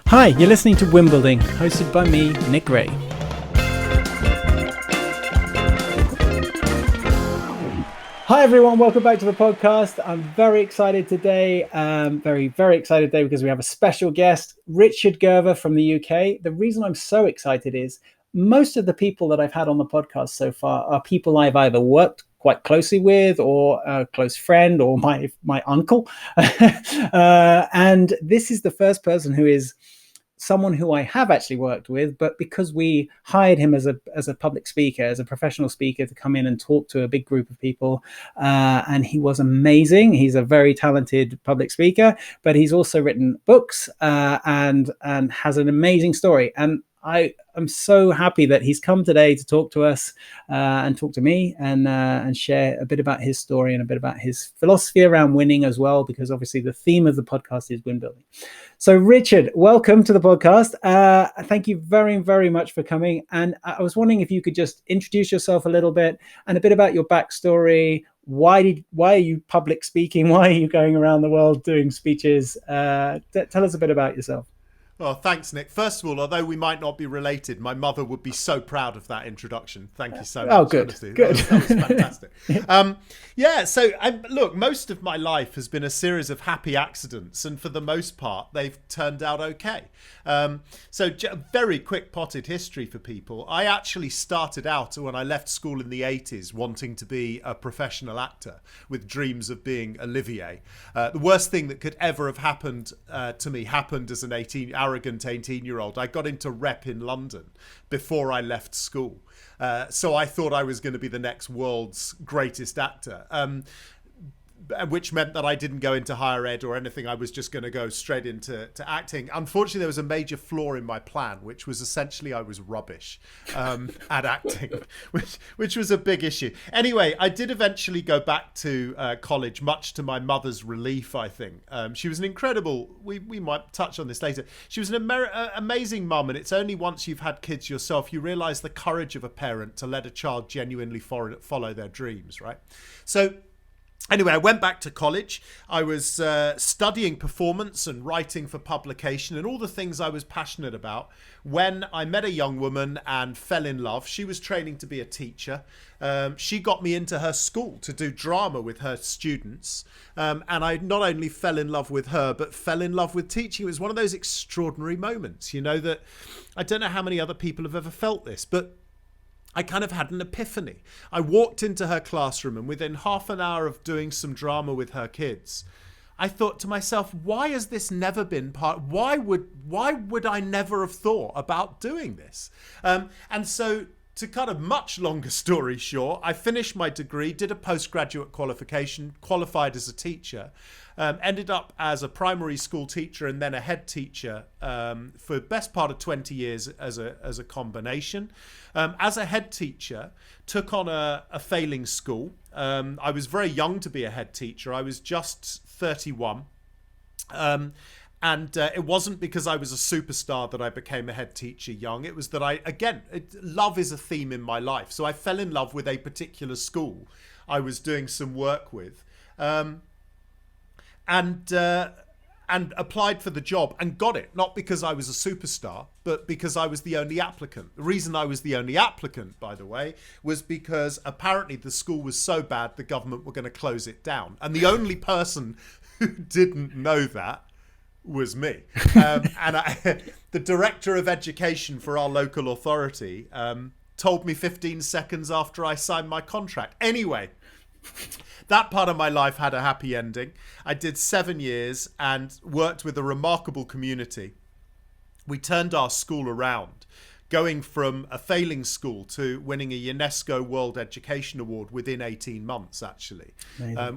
Hi, you're listening to Wimbledon, hosted by me, Nick Ray. Hi everyone, welcome back to the podcast. I'm very excited today, very excited today because we have a special guest, Richard Gerver from the UK. The reason I'm so excited is most of the people that I've had on the podcast so far are people I've either worked quite closely with or a close friend or my uncle. And this is the first person who is someone who I have actually worked with, but because we hired him as a public speaker, as a professional speaker to come in and talk to a big group of people, and he was amazing. He's a very talented public speaker, but he's also written books and has an amazing story. And I am so happy that he's come today to talk to us and talk to me and share a bit about his story and a bit about his philosophy around winning as well, because obviously the theme of the podcast is win building. So Richard, welcome to the podcast. Thank you very, very much for coming. And I was wondering if you could just introduce yourself a little bit and a bit about your backstory. Why are you public speaking? Why are you going around the world doing speeches? Tell us a bit about yourself. Well, thanks, Nick. First of all, although we might not be related, my mother would be so proud of that introduction. Thank you so much. Oh, good. Honestly. Good. That was fantastic. Look, most of my life has been a series of happy accidents, and for the most part, they've turned out okay. Very quick potted history for people. I actually started out when I left school in the 80s wanting to be a professional actor with dreams of being Olivier. The worst thing that could ever have happened to me happened as an arrogant 18-year-old. I got into rep in London before I left school. So I thought I was going to be the next world's greatest actor. Which meant that I didn't go into higher ed or anything. I was just going to go straight into acting. Unfortunately, there was a major flaw in my plan, which was essentially I was rubbish at acting, which was a big issue. Anyway, I did eventually go back to college, much to my mother's relief, I think. She was an incredible, we might touch on this later. She was an amazing mum, and it's only once you've had kids yourself, you realise the courage of a parent to let a child genuinely follow their dreams, right? So anyway, I went back to college. I was studying performance and writing for publication and all the things I was passionate about when I met a young woman and fell in love. She was training to be a teacher. She got me into her school to do drama with her students. And I not only fell in love with her, but fell in love with teaching. It was one of those extraordinary moments, that I don't know how many other people have ever felt this, but I kind of had an epiphany. I walked into her classroom, and within half an hour of doing some drama with her kids, I thought to myself, why has this never been part? Why would I never have thought about doing this? And so, to cut a much longer story short, I finished my degree, did a postgraduate qualification, qualified as a teacher, ended up as a primary school teacher and then a head teacher for the best part of 20 years as a combination. As a head teacher, took on a failing school. I was very young to be a head teacher. I was just 31. And it wasn't because I was a superstar that I became a head teacher young. It was that love is a theme in my life. So I fell in love with a particular school I was doing some work with. And applied for the job and got it, not because I was a superstar, but because I was the only applicant. The reason I was the only applicant, by the way, was because apparently the school was so bad the government were going to close it down. And the only person who didn't know that was me. The director of education for our local authority told me 15 seconds after I signed my contract. Anyway, that part of my life had a happy ending. I did 7 years and worked with a remarkable community. We turned our school around, going from a failing school to winning a Unesco World Education Award within 18 months, actually,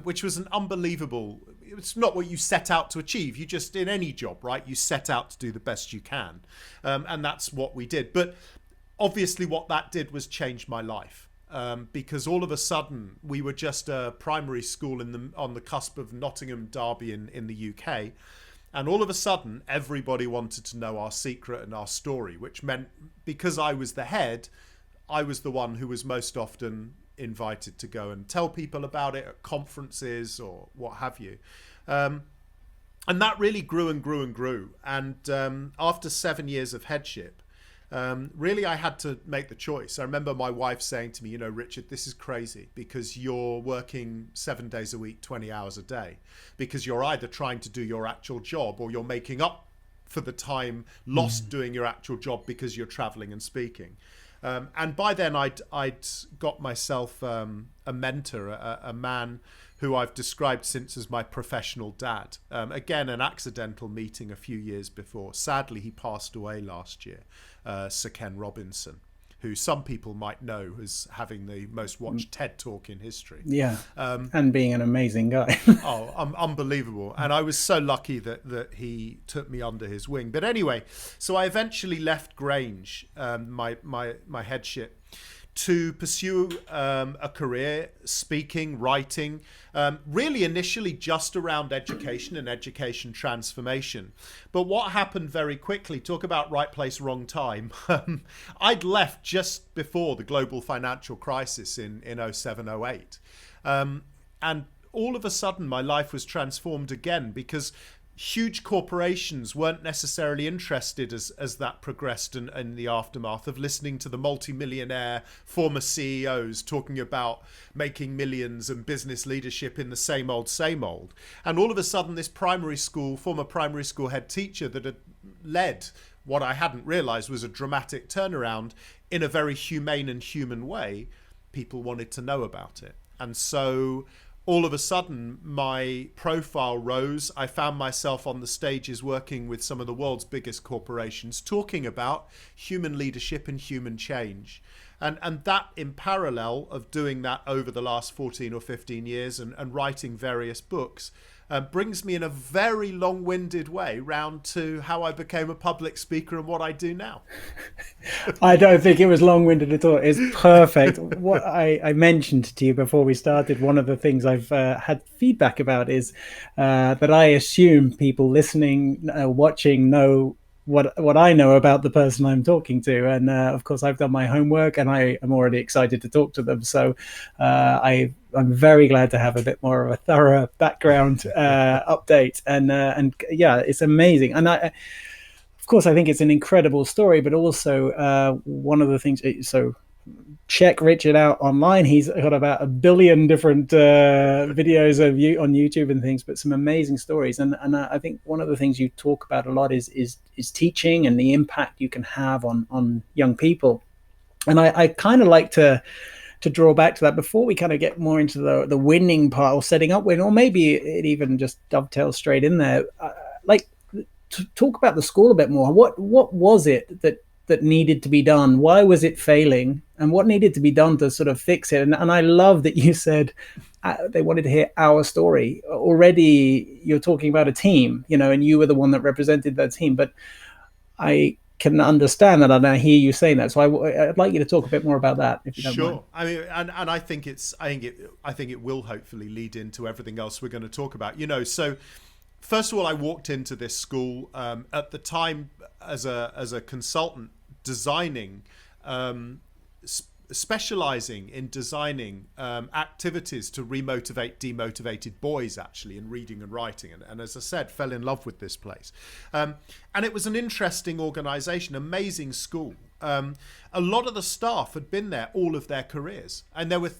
which was an unbelievable. It's not what you set out to achieve. You just, in any job, right, you set out to do the best you can. And that's what we did. But obviously what that did was change my life. Because all of a sudden we were just a primary school on the cusp of Nottingham, Derby in the UK. And all of a sudden, everybody wanted to know our secret and our story, which meant because I was the head, I was the one who was most often invited to go and tell people about it at conferences or what have you. And that really grew and grew and grew. And after 7 years of headship, really I had to make the choice. I remember my wife saying to me, Richard, this is crazy because you're working 7 days a week, 20 hours a day, because you're either trying to do your actual job or you're making up for the time lost doing your actual job because you're traveling and speaking. And by then I'd got myself a mentor, a man who I've described since as my professional dad. Again, an accidental meeting a few years before. Sadly, he passed away last year, Sir Ken Robinson, who some people might know as having the most watched TED Talk in history. Yeah, and being an amazing guy. Unbelievable. And I was so lucky that he took me under his wing. But anyway, so I eventually left Grange, my headship, to pursue a career speaking, writing, really initially just around education and education transformation. But what happened very quickly, talk about right place, wrong time. I'd left just before the global financial crisis in 07, 08. And all of a sudden my life was transformed again because huge corporations weren't necessarily interested as that progressed in the aftermath of listening to the multi-millionaire former CEOs talking about making millions and business leadership in the same old. And all of a sudden this former primary school head teacher that had led what I hadn't realized was a dramatic turnaround in a very humane and human way, people wanted to know about it. And so all of a sudden, my profile rose. I found myself on the stages working with some of the world's biggest corporations, talking about human leadership and human change. And that in parallel of doing that over the last 14 or 15 years and writing various books, brings me in a very long-winded way round to how I became a public speaker and what I do now. I don't think it was long-winded at all. It's perfect. What I mentioned to you before we started, one of the things I've had feedback about is that I assume people listening, watching know what I know about the person I'm talking to. And of course, I've done my homework and I am already excited to talk to them. So I'm very glad to have a bit more of a thorough background update. And yeah, it's amazing. And of course, I think it's an incredible story, but also one of the things, so check Richard out online. He's got about 1 billion different videos of you on YouTube and things, but some amazing stories. And I think one of the things you talk about a lot is teaching and the impact you can have on young people. And I kind of like to draw back to that before we kind of get more into the winning part or setting up win, or maybe it even just dovetails straight in there. Like to talk about the school a bit more. What was it that needed to be done? Why was it failing? And what needed to be done to sort of fix it? And I love that you said they wanted to hear our story. Already you're talking about a team, and you were the one that represented that team. But I can understand that, and I hear you saying that. So I'd like you to talk a bit more about that, if you don't mind. Sure. I mean, and I think it will hopefully lead into everything else we're going to talk about. So first of all, I walked into this school at the time as a consultant, designing, specializing in designing activities to remotivate demotivated boys, actually, in reading and writing. And as I said, fell in love with this place. And it was an interesting organization, amazing school. A lot of the staff had been there all of their careers. And there were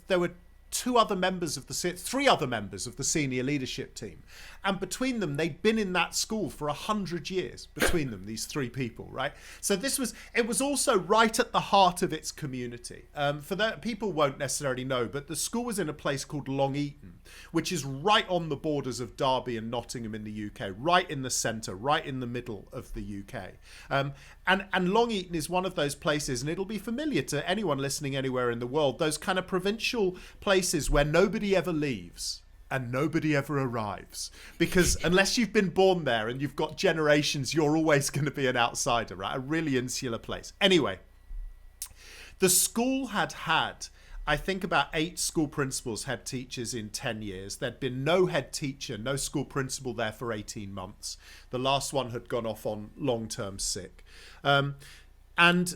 three other members of the senior leadership team. And between them, they'd been in that school for 100 years, between them, these three people, right? So it was also right at the heart of its community. For that, people won't necessarily know, but the school was in a place called Long Eaton, which is right on the borders of Derby and Nottingham in the UK, right in the centre, right in the middle of the UK. And Long Eaton is one of those places, and it'll be familiar to anyone listening anywhere in the world, those kind of provincial places where nobody ever leaves and nobody ever arrives. Because unless you've been born there and you've got generations, you're always going to be an outsider, right? A really insular place. Anyway, the school had, I think, about 8 school principals, head teachers in 10 years. There'd been no head teacher, no school principal there for 18 months. The last one had gone off on long-term sick. And And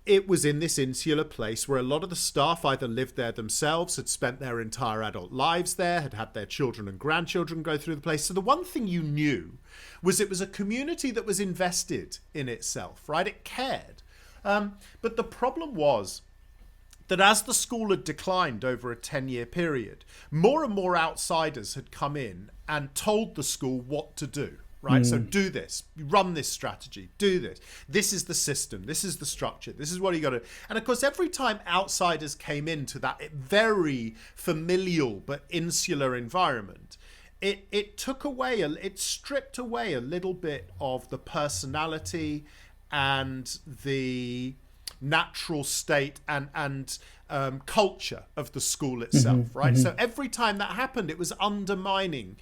it was in this insular place where a lot of the staff either lived there themselves, had spent their entire adult lives there, had had their children and grandchildren go through the place. So the one thing you knew was it was a community that was invested in itself, right? It cared. But the problem was that as the school had declined over a 10-year period, more and more outsiders had come in and told the school what to do. Right. So do this, run this strategy, do this. This is the system. This is the structure. This is what you got to. And of course, every time outsiders came into that very familial but insular environment, it took away, it stripped away a little bit of the personality and the natural state and culture of the school itself, right? So every time that happened, it was undermining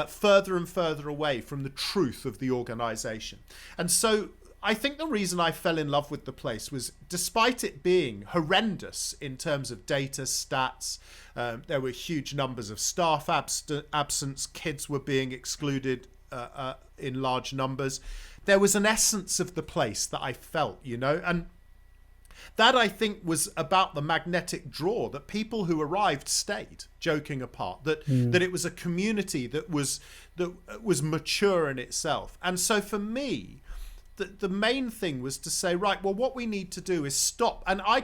further and further away from the truth of the organization. And so I think the reason I fell in love with the place was, despite it being horrendous in terms of data, stats, there were huge numbers of staff absence, kids were being excluded in large numbers. There was an essence of the place that I felt, and that, I think, was about the magnetic draw, that people who arrived stayed, joking apart, that it was a community that was mature in itself. And so for me, the main thing was to say, right, well, what we need to do is stop. And I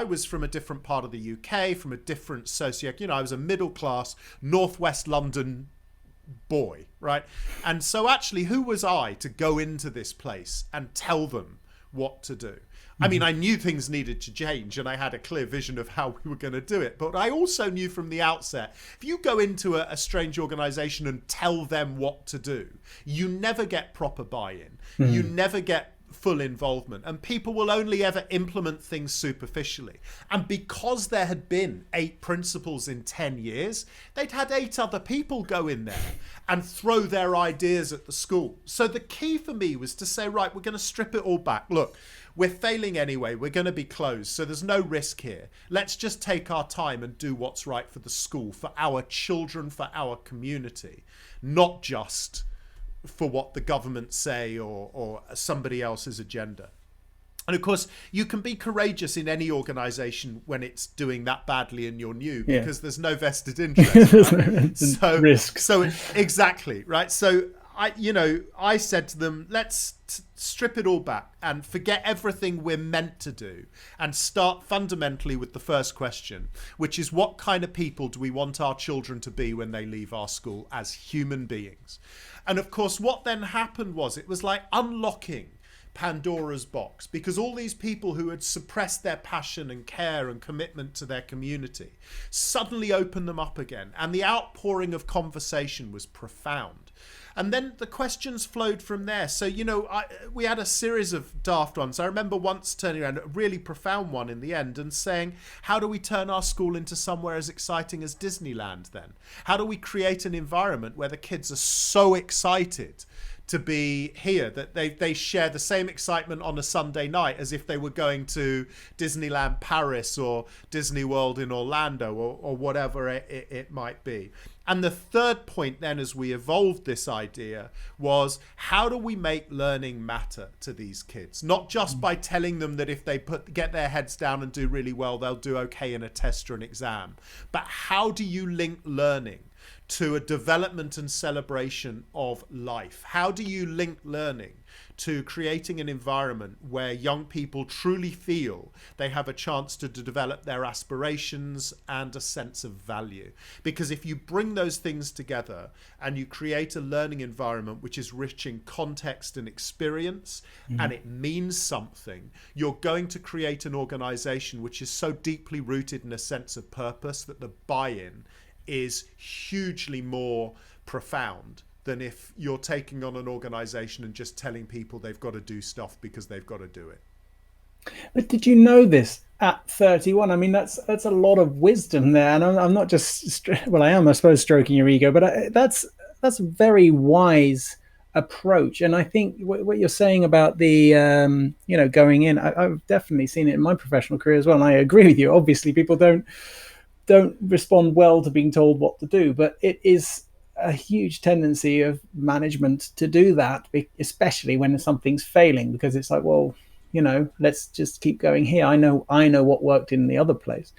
was from a different part of the UK, from a different I was a middle class Northwest London boy, right? And so actually, who was I to go into this place and tell them what to do? I mean, I knew things needed to change and I had a clear vision of how we were going to do it. But I also knew from the outset, if you go into a strange organization and tell them what to do, you never get proper buy-in. You never get full involvement, and people will only ever implement things superficially. And because there had been 8 principals in 10 years, they'd had 8 other people go in there and throw their ideas at the school. So the key for me was to say, right, we're going to strip it all back. Look, we're failing anyway. We're going to be closed. So there's no risk here. Let's just take our time and do what's right for the school, for our children, for our community, not just for what the government say or somebody else's agenda. And of course, you can be courageous in any organization when it's doing that badly and you're new, because there's no vested interest. Right? Risk. So exactly, right? So I said to them, let's strip it all back and forget everything we're meant to do and start fundamentally with the first question, which is, what kind of people do we want our children to be when they leave our school as human beings? And of course, what then happened was, it was like unlocking Pandora's box, because all these people who had suppressed their passion and care and commitment to their community suddenly opened them up again. And the outpouring of conversation was profound. And then the questions flowed from there. So, we had a series of daft ones. I remember once turning around, a really profound one in the end, and saying, how do we turn our school into somewhere as exciting as Disneyland then? How do we create an environment where the kids are so excited to be here that they share the same excitement on a Sunday night as if they were going to Disneyland Paris or Disney World in Orlando or whatever it might be? And the third point then, as we evolved this idea, was, how do we make learning matter to these kids? Not just by telling them that if they get their heads down and do really well, they'll do okay in a test or an exam. But how do you link learning to a development and celebration of life? How do you link learning to creating an environment where young people truly feel they have a chance to develop their aspirations and a sense of value? Because if you bring those things together and you create a learning environment which is rich in context and experience, and it means something, you're going to create an organization which is so deeply rooted in a sense of purpose that the buy-in is hugely more profound than if you're taking on an organization and just telling people they've got to do stuff because they've got to do it. But did you know this at 31? I mean, that's a lot of wisdom there. And I'm not just, well, I am, I suppose, stroking your ego, but that's a very wise approach. And I think what you're saying about the, going in, I've definitely seen it in my professional career as well. And I agree with you. Obviously, people don't respond well to being told what to do, but it is a huge tendency of management to do that, especially when something's failing, because it's like, well, let's just keep going here. I know what worked in the other place.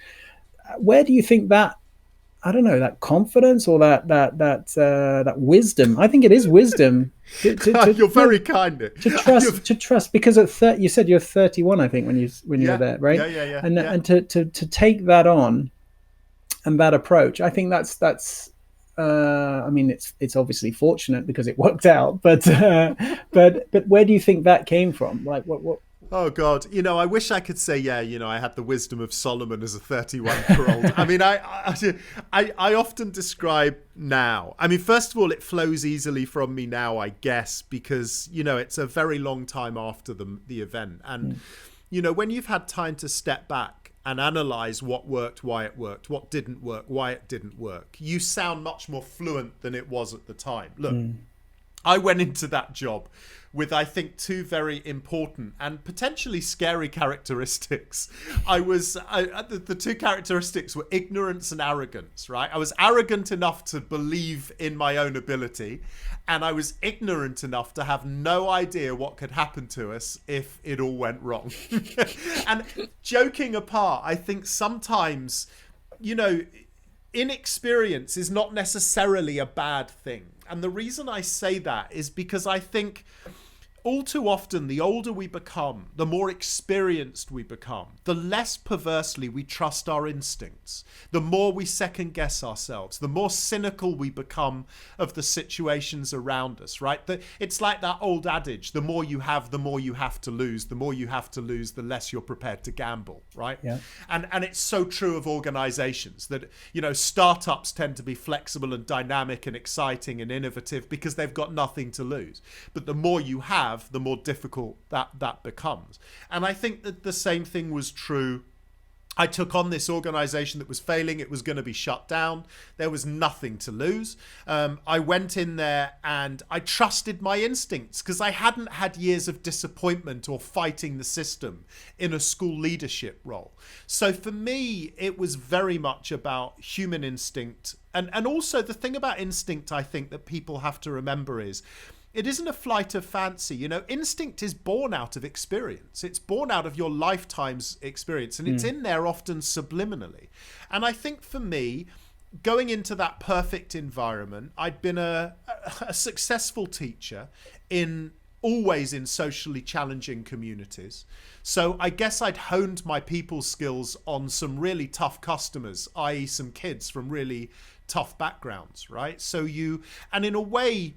Where do you think that, I don't know, that confidence or that wisdom? I think it is wisdom. You're very kind. To trust, because at 30, you said you're 31, I think, when you were there, right? Yeah. And to take that on and that approach, I think that's. I mean, it's obviously fortunate because it worked out, but where do you think that came from? Like what? Oh God, I wish I could say, I had the wisdom of Solomon as a 31-year-old. I mean, I often describe now. I mean, first of all, it flows easily from me now, I guess, because it's a very long time after the event, and when you've had time to step back and analyze what worked, why it worked, what didn't work, why it didn't work, you sound much more fluent than it was at the time. Look, I went into that job with, I think, two very important and potentially scary characteristics. The two characteristics were ignorance and arrogance, right? I was arrogant enough to believe in my own ability, and I was ignorant enough to have no idea what could happen to us if it all went wrong. And joking apart, I think sometimes, inexperience is not necessarily a bad thing. And the reason I say that is because I think all too often, the older we become, the more experienced we become, the less perversely we trust our instincts, the more we second guess ourselves, the more cynical we become of the situations around us, right? It's like that old adage, the more you have, the more you have to lose. The more you have to lose, the less you're prepared to gamble, right? Yeah. And it's so true of organizations that, startups tend to be flexible and dynamic and exciting and innovative because they've got nothing to lose. But the more you have, the more difficult that becomes. And I think that the same thing was true. I took on this organization that was failing. It was going to be shut down. There was nothing to lose. I went in there and I trusted my instincts because I hadn't had years of disappointment or fighting the system in a school leadership role. So for me, it was very much about human instinct. And also the thing about instinct, I think, that people have to remember is, it isn't a flight of fancy. Instinct is born out of experience. It's born out of your lifetime's experience, and it's in there often subliminally. And I think for me, going into that perfect environment, I'd been a successful teacher always in socially challenging communities. So I guess I'd honed my people skills on some really tough customers, i.e. some kids from really tough backgrounds, right? And in a way,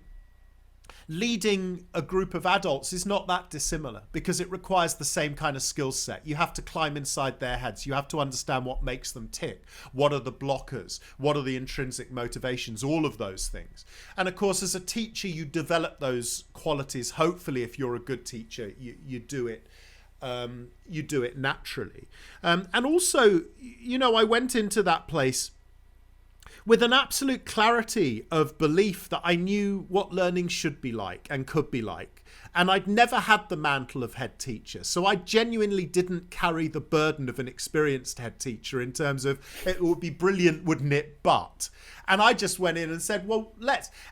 leading a group of adults is not that dissimilar because it requires the same kind of skill set. You have to climb inside their heads. You have to understand what makes them tick. What are the blockers? What are the intrinsic motivations? All of those things. And of course, as a teacher, you develop those qualities. Hopefully, if you're a good teacher, you do it. You do it naturally. And also, I went into that place with an absolute clarity of belief that I knew what learning should be like and could be like. And I'd never had the mantle of head teacher. So I genuinely didn't carry the burden of an experienced head teacher in terms of it would be brilliant, wouldn't it? But. And I just went in and said, well,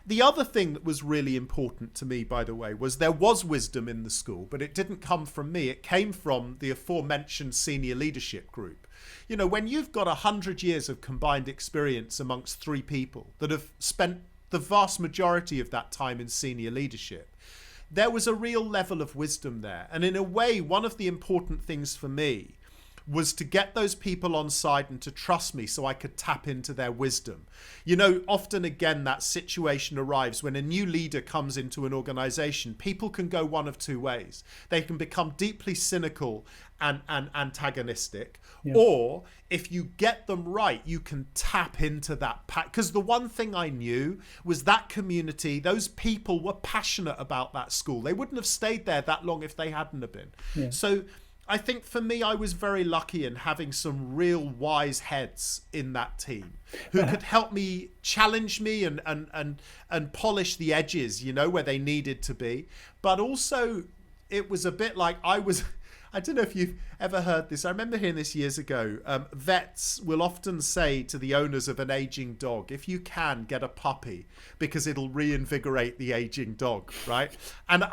The other thing that was really important to me, by the way, was there was wisdom in the school, but it didn't come from me. It came from the aforementioned senior leadership group. When you've got 100 years of combined experience amongst 3 people that have spent the vast majority of that time in senior leadership, there was a real level of wisdom there. And in a way, one of the important things for me was to get those people on side and to trust me so I could tap into their wisdom. Often again, that situation arrives when a new leader comes into an organization. People can go one of two ways. They can become deeply cynical and antagonistic, or if you get them right, you can tap into that because the one thing I knew was that community, those people were passionate about that school. They wouldn't have stayed there that long if they hadn't have been. So I think for me, I was very lucky in having some real wise heads in that team who could help me, challenge me and polish the edges, where they needed to be. But also it was a bit like I don't know if you've ever heard this. I remember hearing this years ago. Vets will often say to the owners of an aging dog, if you can, get a puppy because it'll reinvigorate the aging dog, right? And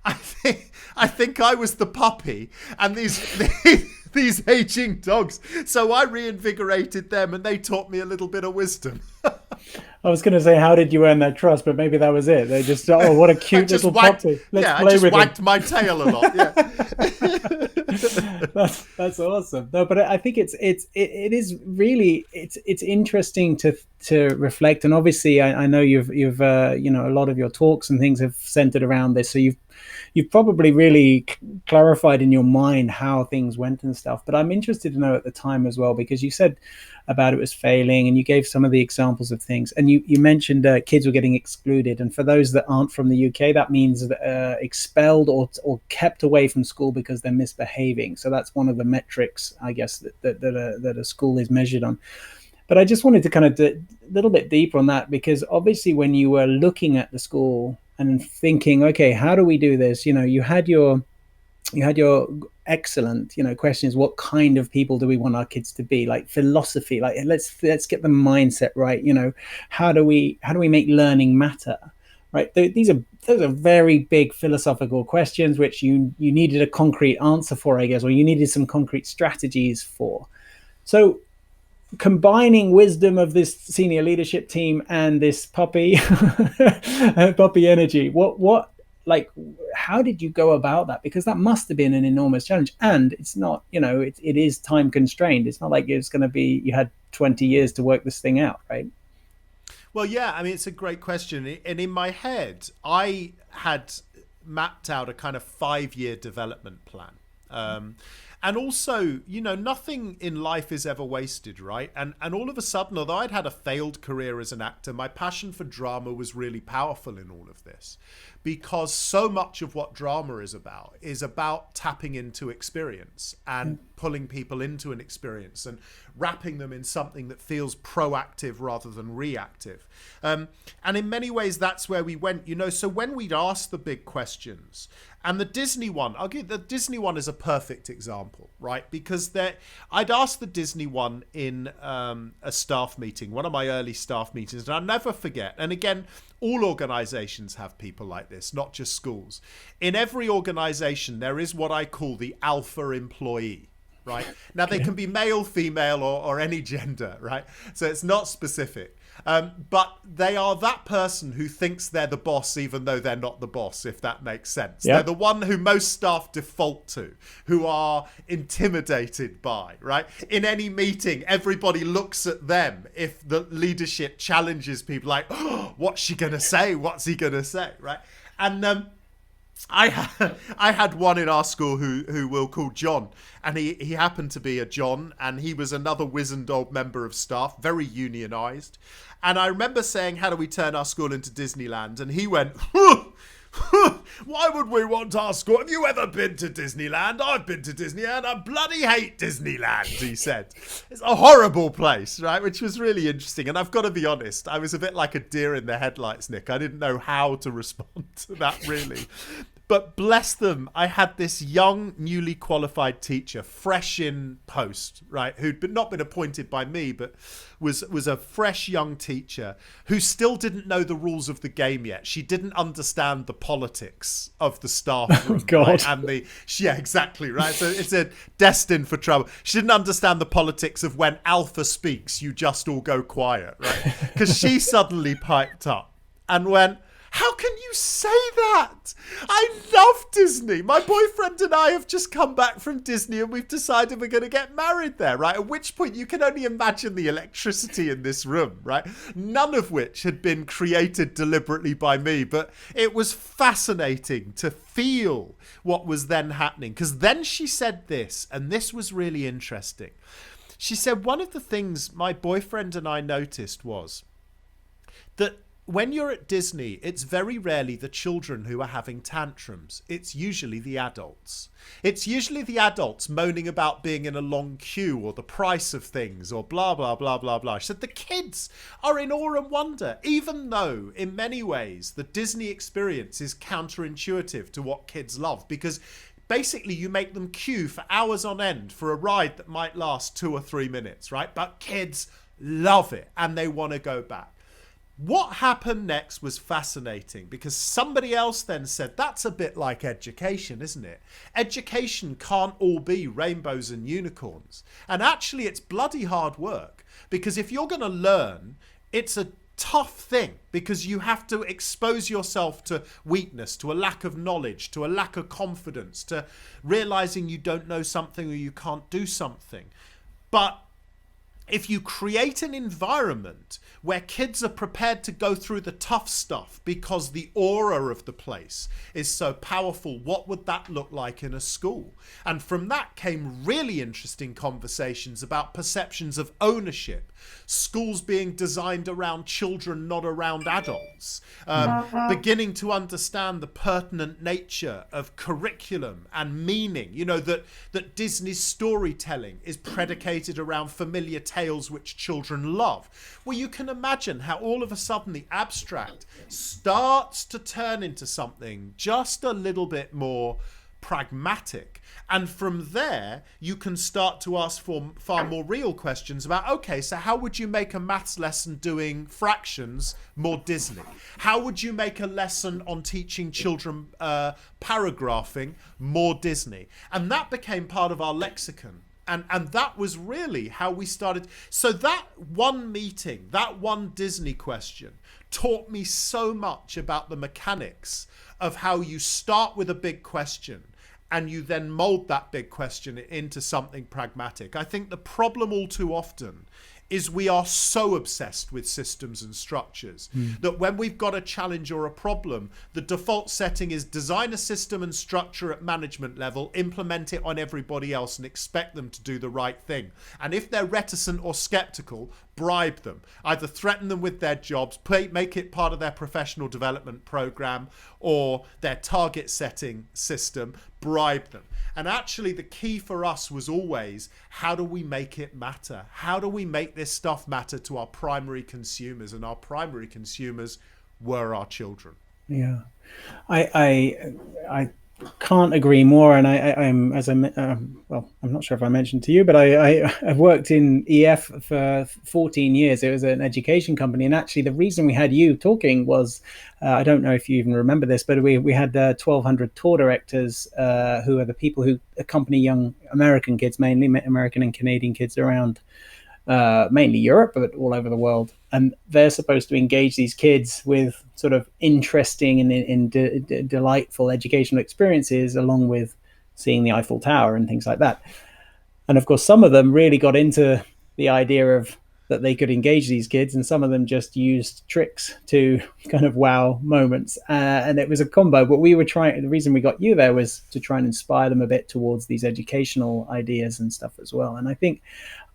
I think I was the puppy, and these aging dogs. So I reinvigorated them, and they taught me a little bit of wisdom. I was going to say, how did you earn their trust? But maybe that was it. They just, oh, what a cute little puppy. Let's play with him. I just wagged my tail a lot. Yeah. That's awesome. No, but I think it is really it's interesting to reflect. And obviously, I know you've a lot of your talks and things have centered around this. So you've probably really clarified in your mind how things went and stuff. But I'm interested to know at the time as well, because you said about it was failing, and you gave some of the examples of things, and you mentioned kids were getting excluded, and for those that aren't from the UK, that means expelled or kept away from school because they're misbehaving. So that's one of the metrics, I guess, that a school is measured on. But I just wanted to kind of a little bit deeper on that, because obviously when you were looking at the school and thinking, okay, how do we do this? You had your excellent questions. What kind of people do we want our kids to be? Like philosophy, like let's get the mindset right. How do we make learning matter, right? Those are very big philosophical questions which you needed a concrete answer for, I guess, or you needed some concrete strategies for. So combining wisdom of this senior leadership team and this puppy energy, how did you go about that? Because that must have been an enormous challenge, and it's not, it is time constrained. It's not like it's going to be you had 20 years to work this thing out, right? Well, yeah, I mean, it's a great question. And in my head, I had mapped out a kind of 5-year development plan. And also, nothing in life is ever wasted, right? And all of a sudden, although I'd had a failed career as an actor, my passion for drama was really powerful in all of this, because so much of what drama is about tapping into experience and pulling people into an experience and wrapping them in something that feels proactive rather than reactive. And in many ways, that's where we went, so when we'd ask the big questions, and the Disney one, the Disney one is a perfect example, right? Because I'd asked the Disney one in a staff meeting, one of my early staff meetings, and I'll never forget. And again, all organizations have people like this, not just schools. In every organization, there is what I call the alpha employee. Right? Now, they can be male, female, or any gender, right? So it's not specific. But they are that person who thinks they're the boss, even though they're not the boss, if that makes sense. Yep. They're the one who most staff default to, who are intimidated by, right? In any meeting, everybody looks at them if the leadership challenges people like, oh, what's she going to say? What's he going to say, right? And I had one in our school who we'll call John, and he happened to be a John, and he was another wizened old member of staff, very unionized. And I remember saying, how do we turn our school into Disneyland? And he went, why would we want our school? Have you ever been to Disneyland? I've been to Disneyland. I bloody hate Disneyland, he said. It's a horrible place, right? Which was really interesting. And I've got to be honest, I was a bit like a deer in the headlights, Nick. I didn't know how to respond to that, really. But bless them, I had this young, newly qualified teacher, fresh in post, right, who'd not been appointed by me, but was a fresh young teacher who still didn't know the rules of the game yet. She didn't understand the politics of the staff room. Oh, God. Right? And yeah, exactly, right? So it's destined for trouble. She didn't understand the politics of when Alpha speaks, you just all go quiet, right? Because she suddenly piped up and went, how can you say that? I love Disney. My boyfriend and I have just come back from Disney and we've decided we're going to get married there, right? At which point you can only imagine the electricity in this room, right? None of which had been created deliberately by me, but it was fascinating to feel what was then happening. Because then she said this, and this was really interesting. She said, one of the things my boyfriend and I noticed was that when you're at Disney, it's very rarely the children who are having tantrums. It's usually the adults. It's usually the adults moaning about being in a long queue or the price of things or blah, blah, blah, blah, blah. She said the kids are in awe and wonder, even though in many ways the Disney experience is counterintuitive to what kids love, because basically you make them queue for hours on end for a ride that might last 2 or 3 minutes, right? But kids love it and they want to go back. What happened next was fascinating, because somebody else then said, that's a bit like education, isn't it? Education can't all be rainbows and unicorns. And actually, it's bloody hard work, because if you're going to learn, it's a tough thing, because you have to expose yourself to weakness, to a lack of knowledge, to a lack of confidence, to realizing you don't know something or you can't do something. But if you create an environment where kids are prepared to go through the tough stuff because the aura of the place is so powerful, what would that look like in a school? And from that came really interesting conversations about perceptions of ownership, schools being designed around children, not around adults, beginning to understand the pertinent nature of curriculum and meaning, that Disney's storytelling is predicated around familiar tales which children love. Well, you can imagine how all of a sudden the abstract starts to turn into something just a little bit more pragmatic. And from there, you can start to ask for far more real questions about, okay, so how would you make a maths lesson doing fractions more Disney? How would you make a lesson on teaching children paragraphing more Disney? And that became part of our lexicon. And that was really how we started. So that one meeting, that one Disney question, taught me so much about the mechanics of how you start with a big question and you then mold that big question into something pragmatic. I think the problem all too often is we are so obsessed with systems and structures that when we've got a challenge or a problem, the default setting is design a system and structure at management level, implement it on everybody else and expect them to do the right thing. And if they're reticent or skeptical, bribe them. Either threaten them with their jobs, make it part of their professional development program or their target setting system, bribe them. And actually the key for us was always, how do we make it matter? How do we make this stuff matter to our primary consumers? And our primary consumers were our children. Yeah, I can't agree more. And I'm not sure if I mentioned to you, but I've worked in EF for 14 years. It was an education company, and actually the reason we had you talking was I don't know if you even remember this, but we had 1,200 tour directors who are the people who accompany young American kids, mainly American and Canadian kids around mainly Europe, but all over the world. And they're supposed to engage these kids with sort of interesting and delightful educational experiences, along with seeing the Eiffel Tower and things like that. And of course, some of them really got into the idea of that they could engage these kids, and some of them just used tricks to kind of wow moments. And it was a combo. But the reason we got you there was to try and inspire them a bit towards these educational ideas and stuff as well. And I think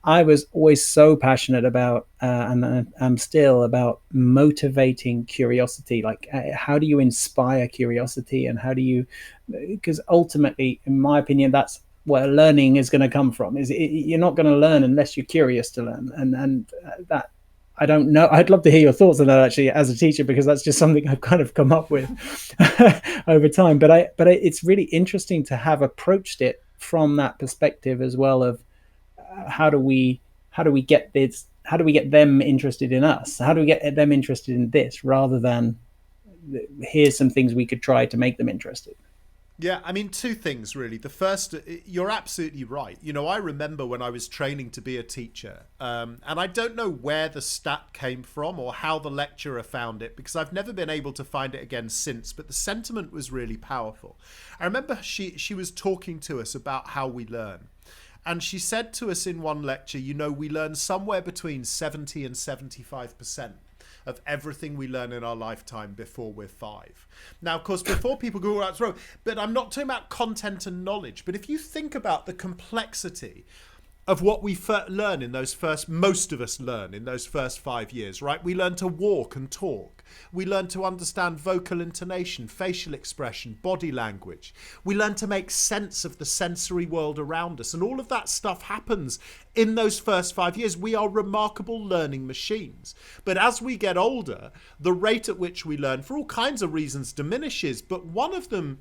I was always so passionate about, and I'm still, about motivating curiosity. Like, how do you inspire curiosity, and how do you, because ultimately, in my opinion, that's where learning is going to come from. You're not going to learn unless you're curious to learn. And that, I don't know. I'd love to hear your thoughts on that, actually, as a teacher, because that's just something I've kind of come up with over time. But it's really interesting to have approached it from that perspective as well, of how do we get this? How do we get them interested in us? How do we get them interested in this, rather than here's some things we could try to make them interested? Yeah, I mean, two things really. The first, you're absolutely right. I remember when I was training to be a teacher, and I don't know where the stat came from or how the lecturer found it, because I've never been able to find it again since, but the sentiment was really powerful. I remember she was talking to us about how we learn. And she said to us in one lecture, we learn somewhere between 70 and 75% of everything we learn in our lifetime before we're 5. Now, of course, before people go, that's wrong, but I'm not talking about content and knowledge. But if you think about the complexity of what we learn in those most of us learn in those first 5 years, right? We learn to walk and talk. We learn to understand vocal intonation, facial expression, body language. We learn to make sense of the sensory world around us. And all of that stuff happens in those first 5 years. We are remarkable learning machines. But as we get older, the rate at which we learn, for all kinds of reasons, diminishes. But one of them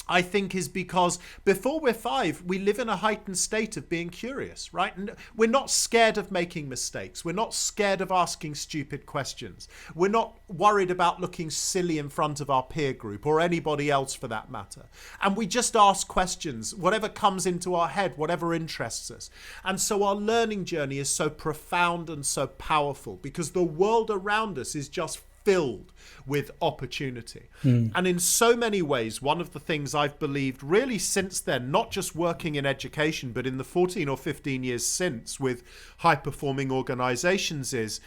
I think is because before we're 5, we live in a heightened state of being curious, right? And we're not scared of making mistakes. We're not scared of asking stupid questions. We're not worried about looking silly in front of our peer group or anybody else for that matter. And we just ask questions, whatever comes into our head, whatever interests us. And so our learning journey is so profound and so powerful because the world around us is just filled with opportunity. And in so many ways, one of the things I've believed really since then, not just working in education, but in the 14 or 15 years since with high-performing organizations is,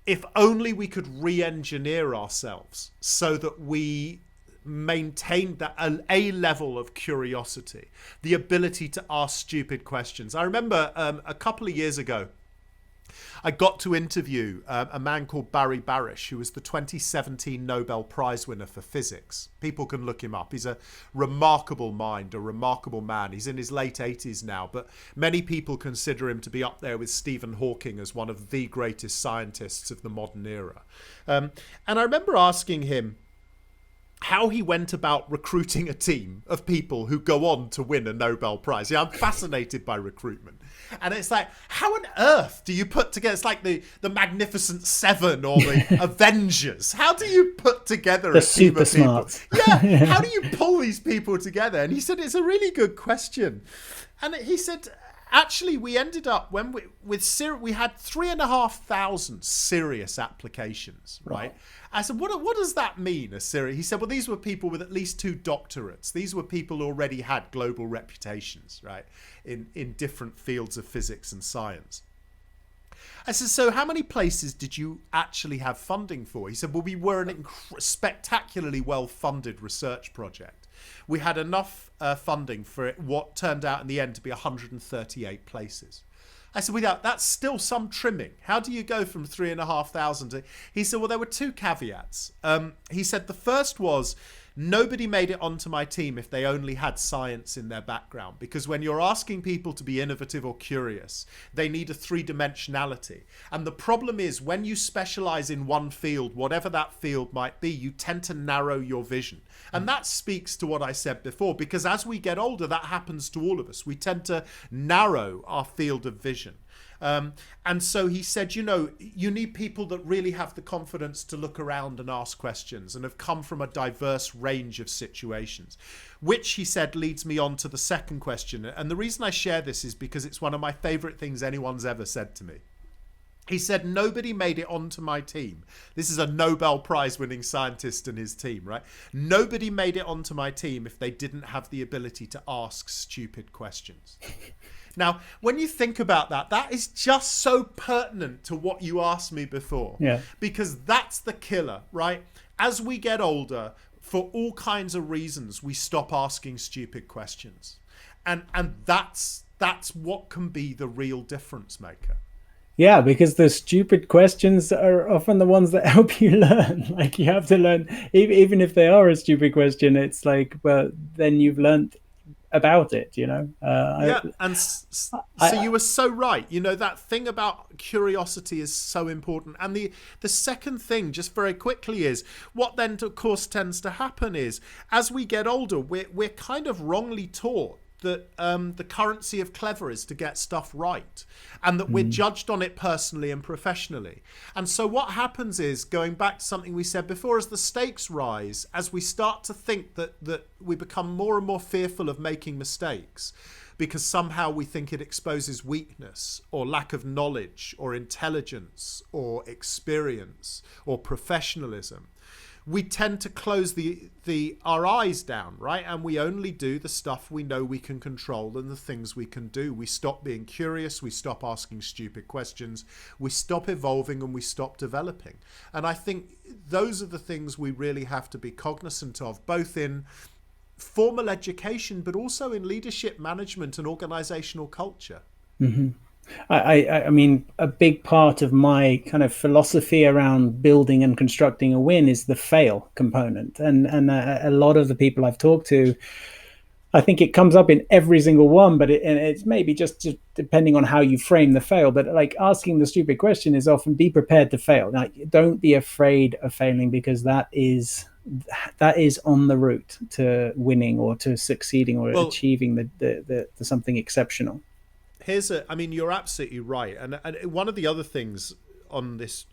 if only we could re-engineer ourselves so that we maintained that a level of curiosity, the ability to ask stupid questions. I remember a couple of years ago, I got to interview a man called Barrish, who was the 2017 Nobel Prize winner for physics. People can look him up. He's a remarkable mind, a remarkable man. He's in his late 80s now, but many people consider him to be up there with Stephen Hawking as one of the greatest scientists of the modern era. And I remember asking him how he went about recruiting a team of people who go on to win a Nobel Prize. Yeah, I'm fascinated by recruitment. And it's like, how on earth do you put together, it's like the Magnificent Seven or the Avengers. How do you put together a team of people? Yeah, how do you pull these people together? And he said, it's a really good question. And he said, actually, we ended up when we had 3,500 serious applications, right? I said, what does that mean, a serious? He said, well, these were people with at least 2 doctorates. These were people who already had global reputations, right, in different fields of physics and science. I said, so how many places did you actually have funding for? He said, well, we were an spectacularly well-funded research project. We had enough funding for it, what turned out in the end to be 138 places. I said, well, that's still some trimming. How do you go from 3,500 to... He said, well, there were 2 caveats. He said the first was, nobody made it onto my team if they only had science in their background. Because when you're asking people to be innovative or curious, they need a 3-dimensionality. And the problem is when you specialize in one field, whatever that field might be, you tend to narrow your vision. And that speaks to what I said before, because as we get older, that happens to all of us. We tend to narrow our field of vision. And so he said, you need people that really have the confidence to look around and ask questions and have come from a diverse range of situations, which he said leads me on to the second question. And the reason I share this is because it's one of my favorite things anyone's ever said to me. He said, nobody made it onto my team. This is a Nobel Prize winning scientist and his team, right? Nobody made it onto my team if they didn't have the ability to ask stupid questions. Now, when you think about that, that is just so pertinent to what you asked me before. Yeah. Because that's the killer, right? As we get older, for all kinds of reasons, we stop asking stupid questions. And that's what can be the real difference maker. Yeah, because the stupid questions are often the ones that help you learn. Like you have to learn, even if they are a stupid question, it's like, well, then you've learned about it, so you were so right. That thing about curiosity is so important. And the second thing, just very quickly, is what then of course tends to happen is as we get older, we're kind of wrongly taught that the currency of clever is to get stuff right, and that we're judged on it personally and professionally. And so what happens is, going back to something we said before, as the stakes rise, as we start to think that we become more and more fearful of making mistakes because somehow we think it exposes weakness or lack of knowledge or intelligence or experience or professionalism, we tend to close our eyes down, right? And we only do the stuff we know we can control and the things we can do. We stop being curious, we stop asking stupid questions, we stop evolving, and we stop developing. And I think those are the things we really have to be cognizant of, both in formal education, but also in leadership, management, and organizational culture. Mm-hmm. I mean, a big part of my kind of philosophy around building and constructing a win is the fail component. And a lot of the people I've talked to, I think it comes up in every single one, but it's maybe just depending on how you frame the fail. But like asking the stupid question is often be prepared to fail. Like, don't be afraid of failing, because that is that is on the route to winning or to succeeding or Well, achieving the something exceptional. I mean, you're absolutely right. And one of the other things on this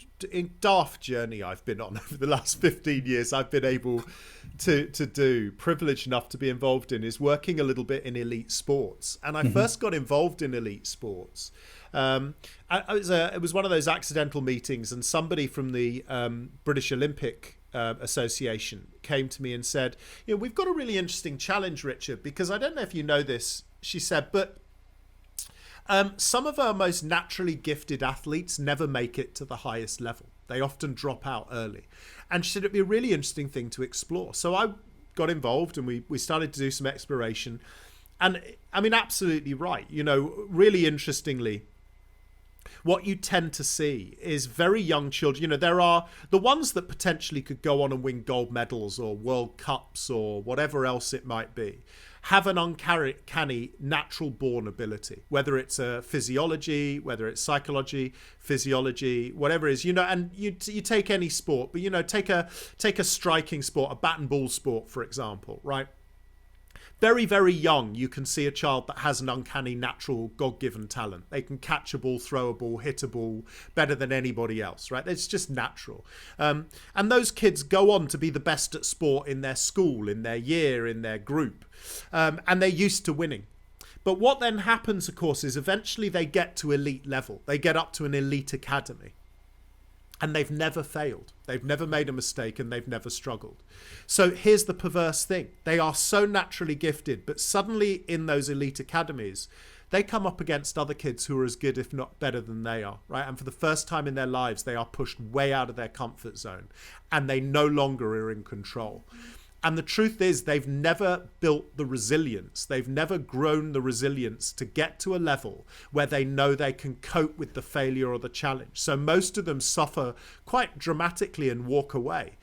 daft journey I've been on over the last 15 years, I've been able to do, privileged enough to be involved in, is working a little bit in elite sports. And I first got involved in elite sports. It was one of those accidental meetings, and somebody from the British Olympic Association came to me and said, we've got a really interesting challenge, Richard, because I don't know if you know this, she said, but some of our most naturally gifted athletes never make it to the highest level. They often drop out early. And she said it'd be a really interesting thing to explore. So I got involved and we started to do some exploration. And I mean, absolutely right. Really interestingly, what you tend to see is very young children. There are the ones that potentially could go on and win gold medals or World Cups or whatever else it might be, have an uncanny natural born ability, whether it's a physiology, whether it's psychology, physiology, whatever it is, and you take any sport, but take a striking sport, a bat and ball sport, for example, right? Very, very young, you can see a child that has an uncanny, natural, God-given talent. They can catch a ball, throw a ball, hit a ball better than anybody else, right? It's just natural. And those kids go on to be the best at sport in their school, in their year, in their group. And they're used to winning. But what then happens, of course, is eventually they get to elite level. They get up to an elite academy. And they've never failed. They've never made a mistake and they've never struggled. So here's the perverse thing. They are so naturally gifted, but suddenly in those elite academies, they come up against other kids who are as good, if not better than they are, right? And for the first time in their lives, they are pushed way out of their comfort zone and they no longer are in control. And the truth is, they've never built the resilience. They've never grown the resilience to get to a level where they know they can cope with the failure or the challenge. So most of them suffer quite dramatically and walk away.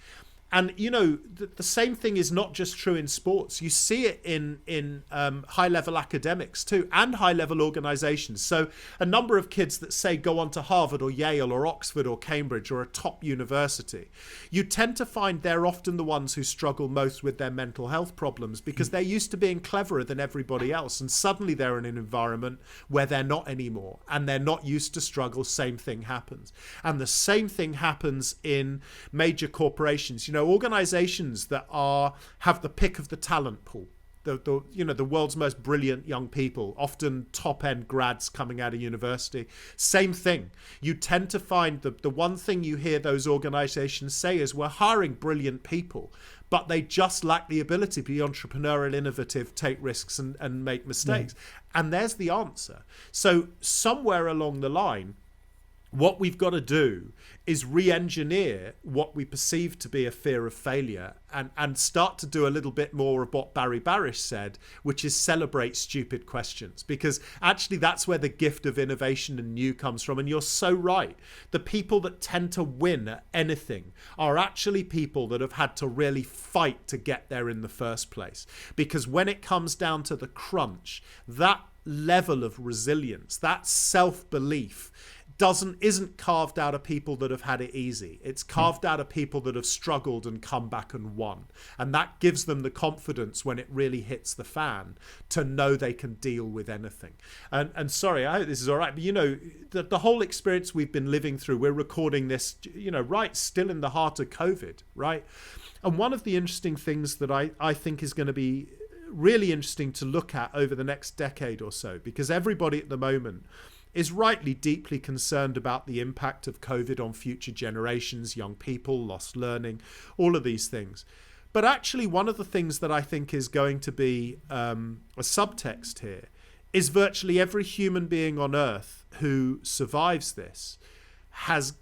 And, the same thing is not just true in sports. You see it in high-level academics too, and high-level organizations. So a number of kids that say go on to Harvard or Yale or Oxford or Cambridge or a top university, you tend to find they're often the ones who struggle most with their mental health problems because they're used to being cleverer than everybody else. And suddenly they're in an environment where they're not anymore and they're not used to struggle. Same thing happens. And the same thing happens in major corporations. Organizations that have the pick of the talent pool, the world's most brilliant young people, often top end grads coming out of university. Same thing. You tend to find the one thing you hear those organizations say is we're hiring brilliant people, but they just lack the ability to be entrepreneurial, innovative, take risks and make mistakes. Yeah. And there's the answer. So somewhere along the line, what we've got to do is re-engineer what we perceive to be a fear of failure and start to do a little bit more of what Barrish said, which is celebrate stupid questions, because actually that's where the gift of innovation and new comes from. And you're so right. The people that tend to win at anything are actually people that have had to really fight to get there in the first place. Because when it comes down to the crunch, that level of resilience, that self-belief, isn't carved out of people that have had it easy. It's carved out of people that have struggled and come back and won. And that gives them the confidence when it really hits the fan to know they can deal with anything. And sorry, I hope this is all right, but the whole experience we've been living through, we're recording this, right, still in the heart of COVID, right? And one of the interesting things that I think is going to be really interesting to look at over the next decade or so, because everybody at the moment is rightly deeply concerned about the impact of COVID on future generations, young people, lost learning, all of these things. But actually, one of the things that I think is going to be a subtext here is virtually every human being on Earth who survives this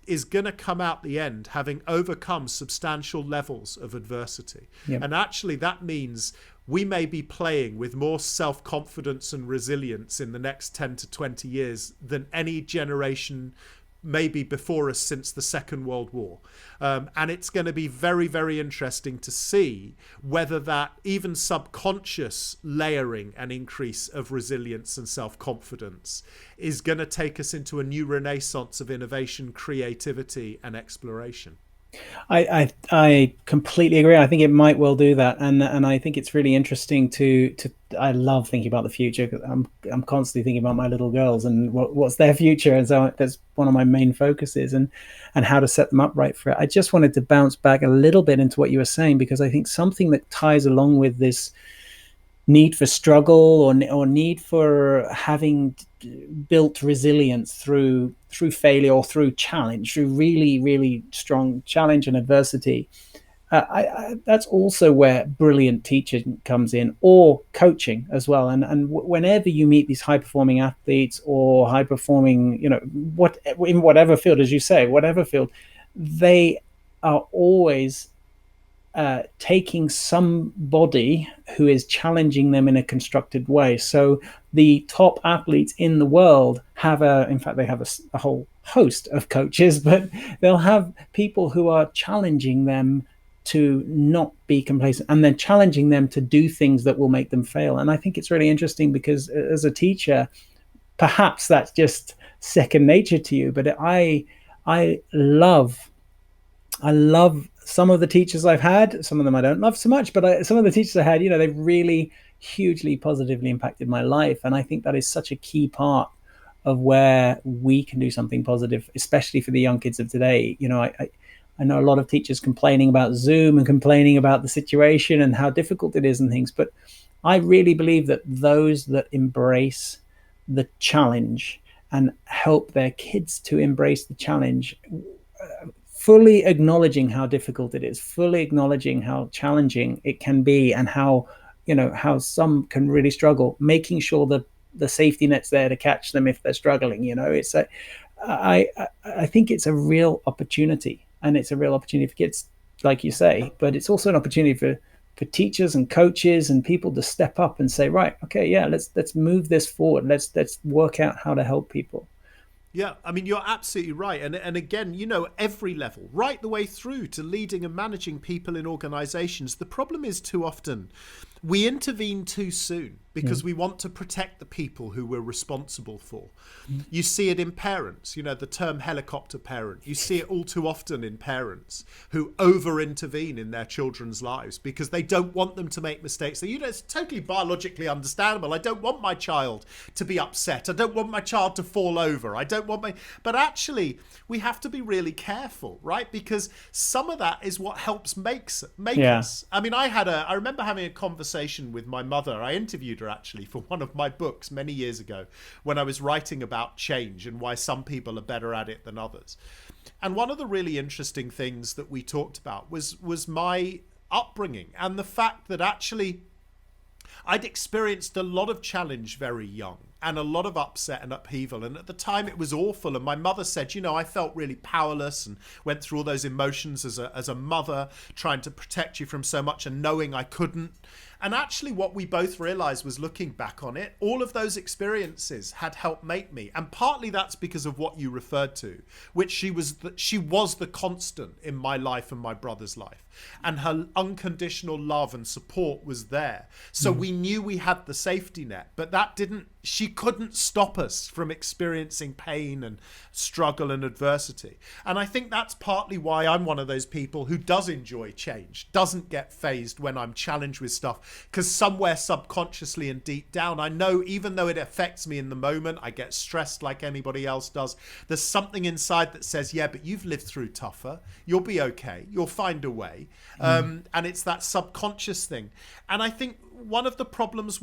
is going to come out the end having overcome substantial levels of adversity. Yep. And actually, that means we may be playing with more self-confidence and resilience in the next 10 to 20 years than any generation maybe before us since the Second World War. And it's going to be very, very interesting to see whether that even subconscious layering and increase of resilience and self-confidence is going to take us into a new renaissance of innovation, creativity, and exploration. I completely agree. I think it might well do that, and I think it's really interesting to. I love thinking about the future. I'm constantly thinking about my little girls and what's their future, and so that's one of my main focuses, and how to set them up right for it. I just wanted to bounce back a little bit into what you were saying, because I think something that ties along with this need for struggle, or need for having built resilience through failure, or through challenge, through really really strong challenge and adversity. That's also where brilliant teaching comes in, or coaching as well. And whenever you meet these high performing athletes, or high performing, what in whatever field, as you say, whatever field, they are always taking somebody who is challenging them in a constructed way. So the top athletes in the world in fact, they have a whole host of coaches, but they'll have people who are challenging them to not be complacent, and then challenging them to do things that will make them fail. And I think it's really interesting, because as a teacher, perhaps that's just second nature to you, but I love I love some of the teachers I've had. Some of them I don't love so much, but some of the teachers I had, they've really hugely positively impacted my life. And I think that is such a key part of where we can do something positive, especially for the young kids of today. I know a lot of teachers complaining about Zoom and complaining about the situation and how difficult it is and things, but I really believe that those that embrace the challenge and help their kids to embrace the challenge, fully acknowledging how difficult it is, fully acknowledging how challenging it can be, and how some can really struggle, making sure that the safety net's there to catch them if they're struggling. I think it's a real opportunity, and it's a real opportunity for kids, like you say, but it's also an opportunity for teachers and coaches and people to step up and say, right, okay, yeah, let's move this forward. Let's work out how to help people. Yeah, I mean, you're absolutely right. And again, every level, right the way through to leading and managing people in organizations. The problem is, too often we intervene too soon because we want to protect the people who we're responsible for. You see it in parents, the term helicopter parent. You see it all too often in parents who over intervene in their children's lives because they don't want them to make mistakes. So, it's totally biologically understandable. I don't want my child to be upset. I don't want my child to fall over. I don't want but actually we have to be really careful, right? Because some of that is what helps make us. I mean, I remember having a conversation with my mother. I interviewed her actually for one of my books many years ago when I was writing about change and why some people are better at it than others. And one of the really interesting things that we talked about was my upbringing, and the fact that actually I'd experienced a lot of challenge very young, and a lot of upset and upheaval. And at the time it was awful. And my mother said, I felt really powerless and went through all those emotions as a mother, trying to protect you from so much and knowing I couldn't. And actually what we both realized was, looking back on it, all of those experiences had helped make me. And partly that's because of what you referred to, which she was the constant in my life and my brother's life. And her unconditional love and support was there. So we knew we had the safety net, but she couldn't stop us from experiencing pain and struggle and adversity. And I think that's partly why I'm one of those people who does enjoy change, doesn't get fazed when I'm challenged with stuff, because somewhere subconsciously and deep down, I know even though it affects me in the moment, I get stressed like anybody else does, there's something inside that says, yeah, but you've lived through tougher. You'll be okay. You'll find a way. And it's that subconscious thing. And I think one of the problems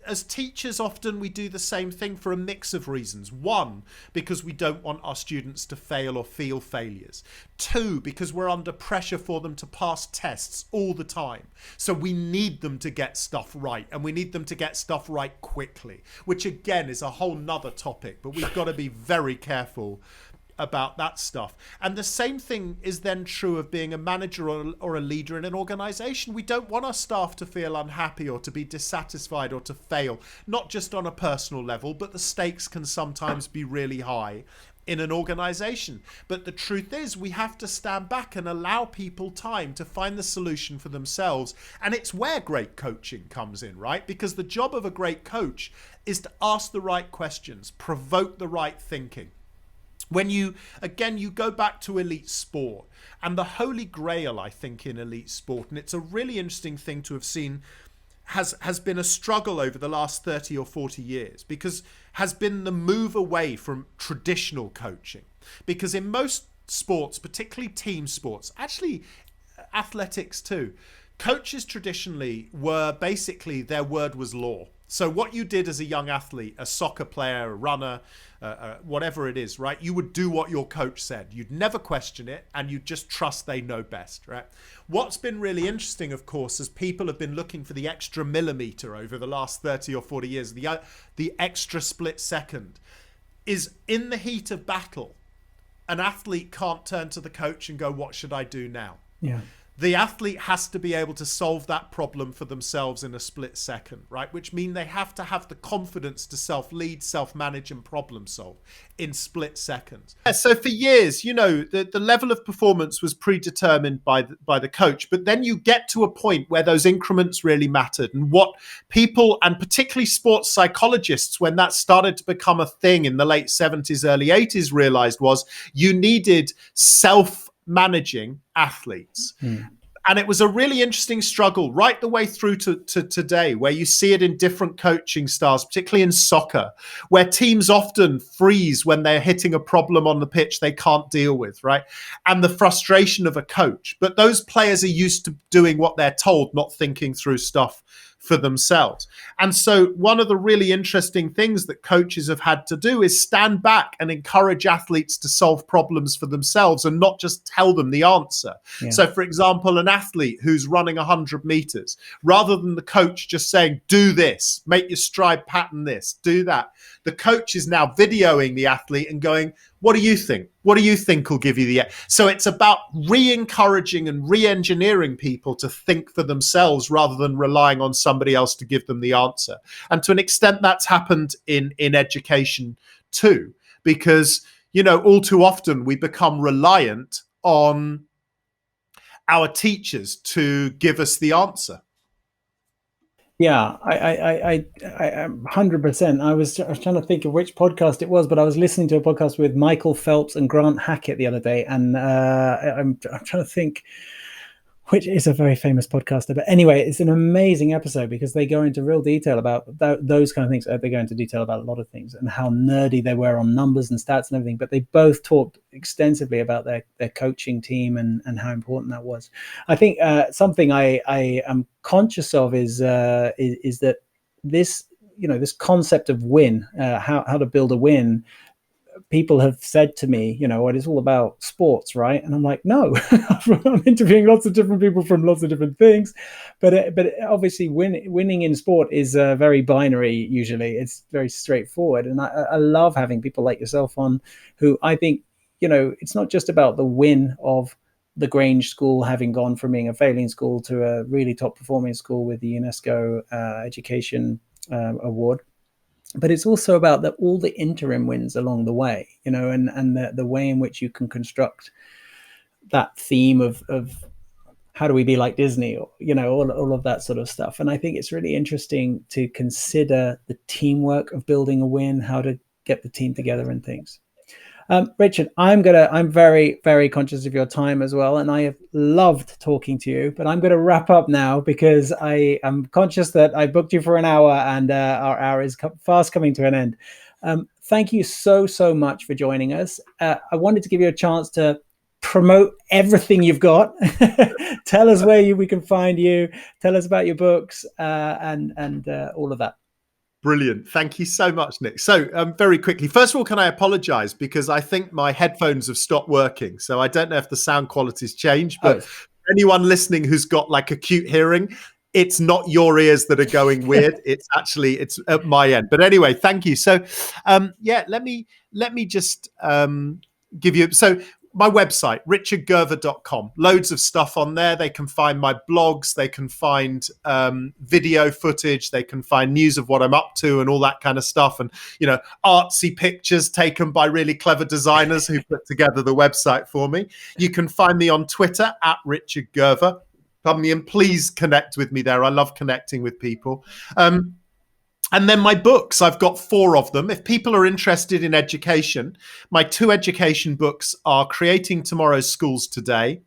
as teachers, often we do the same thing for a mix of reasons. One, because we don't want our students to fail or feel failures. Two, because we're under pressure for them to pass tests all the time. So we need them to get stuff right, and we need them to get stuff right quickly, which again is a whole nother topic, but we've got to be very careful about that stuff. And the same thing is then true of being a manager or a leader in an organization. We don't want our staff to feel unhappy or to be dissatisfied or to fail, not just on a personal level, but the stakes can sometimes be really high in an organization. But the truth is, we have to stand back and allow people time to find the solution for themselves. And it's where great coaching comes in, right? Because the job of a great coach is to ask the right questions, provoke the right thinking, When you go back to elite sport, and the holy grail, I think, in elite sport, and it's a really interesting thing to have seen, has been a struggle over the last 30 or 40 years, because has been the move away from traditional coaching. Because in most sports, particularly team sports, actually athletics too, coaches traditionally were basically, their word was law. So what you did as a young athlete, a soccer player, a runner, whatever it is, right? You would do what your coach said. You'd never question it, and you'd just trust they know best, right? What's been really interesting, of course, as people have been looking for the extra millimeter over the last 30 or 40 years, the extra split second, is in the heat of battle, an athlete can't turn to the coach and go, what should I do now? Yeah. The athlete has to be able to solve that problem for themselves in a split second, right? Which means they have to have the confidence to self-lead, self-manage, and problem solve in split seconds. So for years, the level of performance was predetermined by the coach, but then you get to a point where those increments really mattered. And what people, and particularly sports psychologists, when that started to become a thing in the late 70s, early 80s, realized was you needed self-managing athletes. And it was a really interesting struggle right the way through to today, where you see it in different coaching styles, particularly in soccer, where teams often freeze when they're hitting a problem on the pitch they can't deal with, right? And the frustration of a coach. But those players are used to doing what they're told, not thinking through stuff for themselves. And so one of the really interesting things that coaches have had to do is stand back and encourage athletes to solve problems for themselves and not just tell them the answer. Yeah. So for example, an athlete who's running 100 meters, rather than the coach just saying, do this, make your stride pattern this, do that, the coach is now videoing the athlete and going, what do you think? What do you think will give you the... So it's about re-encouraging and re-engineering people to think for themselves rather than relying on somebody else to give them the answer. And to an extent, that's happened in education too, because, all too often we become reliant on our teachers to give us the answer. Yeah, I 100%. I was trying to think of which podcast it was, but I was listening to a podcast with Michael Phelps and Grant Hackett the other day, and I'm trying to think which is a very famous podcaster. But anyway, it's an amazing episode because they go into real detail about those kind of things. They go into detail about a lot of things and how nerdy they were on numbers and stats and everything. But they both talked extensively about their coaching team and how important that was. I think something I am conscious of is that this, this concept of win, how to build a win. People have said to me, it's all about sports, right? And I'm like, no. I'm interviewing lots of different people from lots of different things, but obviously winning in sport is very binary. Usually, it's very straightforward, and I love having people like yourself on, who I think, it's not just about the win of the Grange School having gone from being a failing school to a really top performing school with the Unesco Education Award. But it's also about all the interim wins along the way, and the way in which you can construct that theme of how do we be like Disney, or, all of that sort of stuff. And I think it's really interesting to consider the teamwork of building a win, how to get the team together and things. Richard, I'm very, very conscious of your time as well, and I have loved talking to you, but I'm going to wrap up now because I am conscious that I booked you for an hour, and our hour is fast coming to an end. Thank you so much for joining us. I wanted to give you a chance to promote everything you've got. Tell us where we can find you. Tell us about your books and all of that. Brilliant. Thank you so much, Nick. So very quickly, first of all, can I apologize because I think my headphones have stopped working. So I don't know if the sound quality's changed, but for anyone listening who's got like acute hearing, it's not your ears that are going weird. It's at my end. But anyway, thank you. So let me just give you, so my website, richardgerver.com, loads of stuff on there. They can find my blogs, they can find video footage, they can find news of what I'm up to and all that kind of stuff. And, artsy pictures taken by really clever designers who put together the website for me. You can find me on Twitter at Richard Gerver. Come and please connect with me there. I love connecting with people. And then my books, I've got 4 of them. If people are interested in education, my 2 education books are Creating Tomorrow's Schools Today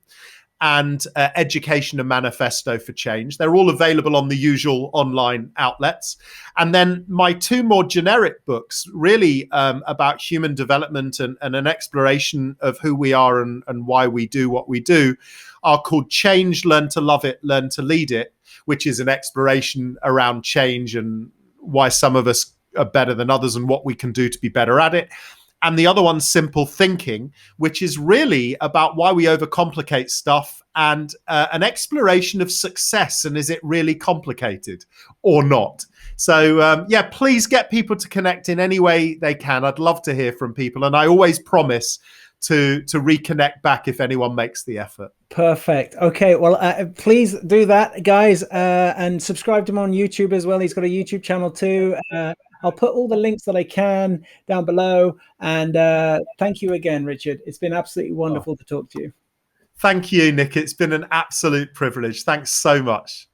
and Education, a Manifesto for Change. They're all available on the usual online outlets. And then my 2 more generic books, really about human development and an exploration of who we are and why we do what we do, are called Change, Learn to Love It, Learn to Lead It, which is an exploration around change and why some of us are better than others and what we can do to be better at it. And the other one's Simple Thinking, which is really about why we overcomplicate stuff and an exploration of success. And is it really complicated or not? So, yeah, please get people to connect in any way they can. I'd love to hear from people. And I always promise to reconnect back if anyone makes the effort. Perfect. Okay, well, please do that, guys, and subscribe to him on YouTube as well. He's got a YouTube channel too. I'll put all the links that I can down below. And thank you again, Richard. It's been absolutely wonderful to talk to you. Thank you, Nick. It's been an absolute privilege. Thanks so much.